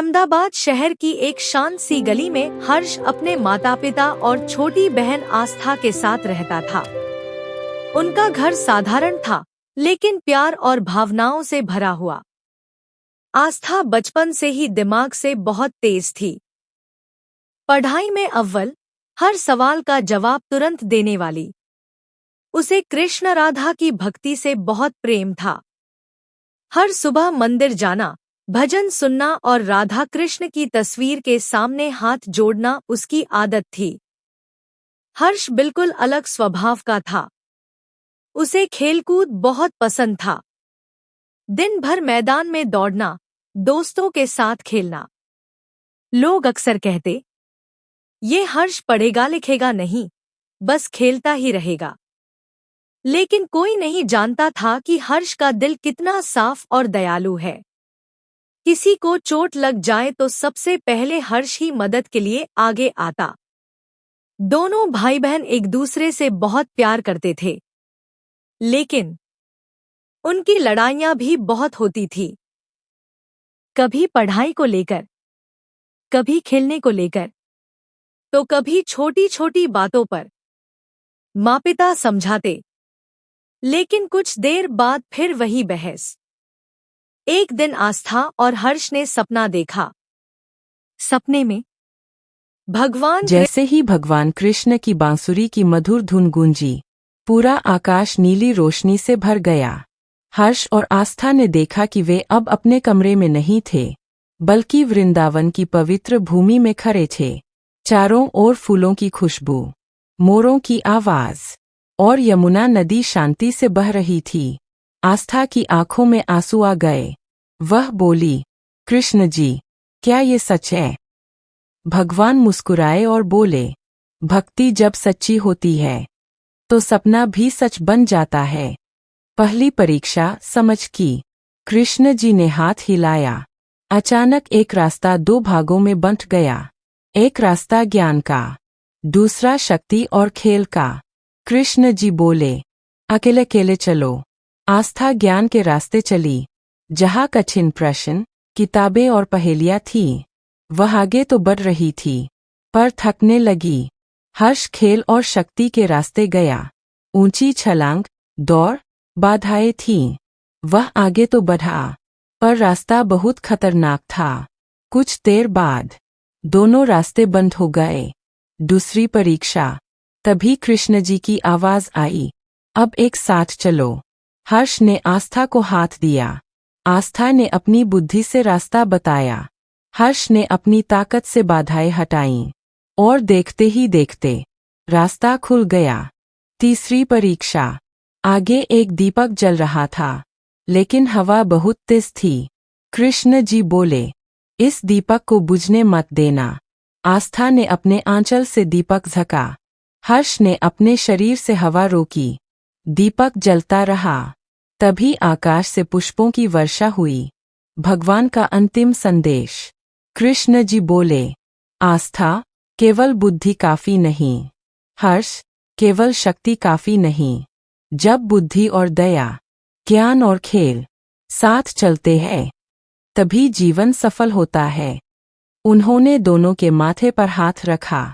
अहमदाबाद शहर की एक शांत सी गली में हर्ष अपने माता पिता और छोटी बहन आस्था के साथ रहता था। उनका घर साधारण था, लेकिन प्यार और भावनाओं से भरा हुआ। आस्था बचपन से ही दिमाग से बहुत तेज थी। पढ़ाई में अव्वल, हर सवाल का जवाब तुरंत देने वाली। उसे कृष्ण राधा की भक्ति से बहुत प्रेम था। हर सुबह मंदिर जाना, भजन सुनना और राधा कृष्ण की तस्वीर के सामने हाथ जोड़ना उसकी आदत थी। हर्ष बिल्कुल अलग स्वभाव का था। उसे खेलकूद बहुत पसंद था। दिन भर मैदान में दौड़ना, दोस्तों के साथ खेलना। लोग अक्सर कहते, ये हर्ष पढ़ेगा लिखेगा नहीं, बस खेलता ही रहेगा। लेकिन कोई नहीं जानता था कि हर्ष का दिल कितना साफ और दयालु है। किसी को चोट लग जाए तो सबसे पहले हर्ष ही मदद के लिए आगे आता। दोनों भाई बहन एक दूसरे से बहुत प्यार करते थे, लेकिन उनकी लड़ाइयां भी बहुत होती थी। कभी पढ़ाई को लेकर, कभी खेलने को लेकर, तो कभी छोटी छोटी बातों पर। माँ पिता समझाते, लेकिन कुछ देर बाद फिर वही बहस। एक दिन आस्था और हर्ष ने सपना देखा। सपने में जैसे ही भगवान कृष्ण की बांसुरी की मधुर धुन गूंजी, पूरा आकाश नीली रोशनी से भर गया। हर्ष और आस्था ने देखा कि वे अब अपने कमरे में नहीं थे, बल्कि वृंदावन की पवित्र भूमि में खड़े थे। चारों ओर फूलों की खुशबू, मोरों की आवाज और यमुना नदी शांति से बह रही थी। आस्था की आंखों में आंसू आ गए। वह बोली, कृष्ण जी, क्या ये सच है? भगवान मुस्कुराए और बोले, भक्ति जब सच्ची होती है तो सपना भी सच बन जाता है। पहली परीक्षा समझ की। कृष्ण जी ने हाथ हिलाया। अचानक एक रास्ता दो भागों में बंट गया। एक रास्ता ज्ञान का, दूसरा शक्ति और खेल का। कृष्ण जी बोले, अकेले अकेले चलो। आस्था ज्ञान के रास्ते चली, जहाँ कठिन प्रश्न, किताबें और पहेलियाँ थीं। वह आगे तो बढ़ रही थी, पर थकने लगी। हर्ष खेल और शक्ति के रास्ते गया। ऊंची छलांग, दौड़, बाधाएं थीं। वह आगे तो बढ़ा, पर रास्ता बहुत खतरनाक था। कुछ देर बाद दोनों रास्ते बंद हो गए। दूसरी परीक्षा। तभी कृष्ण जी की आवाज आई, अब एक साथ चलो। हर्ष ने आस्था को हाथ दिया। आस्था ने अपनी बुद्धि से रास्ता बताया। हर्ष ने अपनी ताकत से बाधाएं हटाईं, और देखते ही देखते रास्ता खुल गया। तीसरी परीक्षा। आगे एक दीपक जल रहा था, लेकिन हवा बहुत तेज थी। कृष्ण जी बोले, इस दीपक को बुझने मत देना। आस्था ने अपने आंचल से दीपक झका। हर्ष ने अपने शरीर से हवा रोकी। दीपक जलता रहा। तभी आकाश से पुष्पों की वर्षा हुई। भगवान का अंतिम संदेश। कृष्ण जी बोले, आस्था, केवल बुद्धि काफी नहीं। हर्ष, केवल शक्ति काफी नहीं। जब बुद्धि और दया, ज्ञान और खेल साथ चलते हैं, तभी जीवन सफल होता है। उन्होंने दोनों के माथे पर हाथ रखा।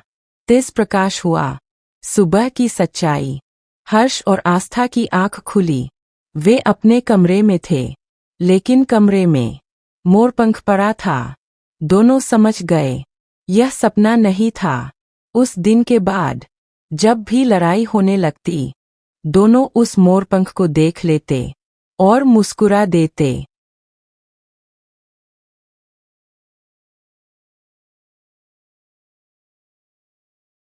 तेज प्रकाश हुआ। सुबह की सच्चाई। हर्ष और आस्था की आंख खुली। वे अपने कमरे में थे, लेकिन कमरे में मोरपंख पड़ा था। दोनों समझ गए, यह सपना नहीं था। उस दिन के बाद जब भी लड़ाई होने लगती, दोनों उस मोरपंख को देख लेते और मुस्कुरा देते।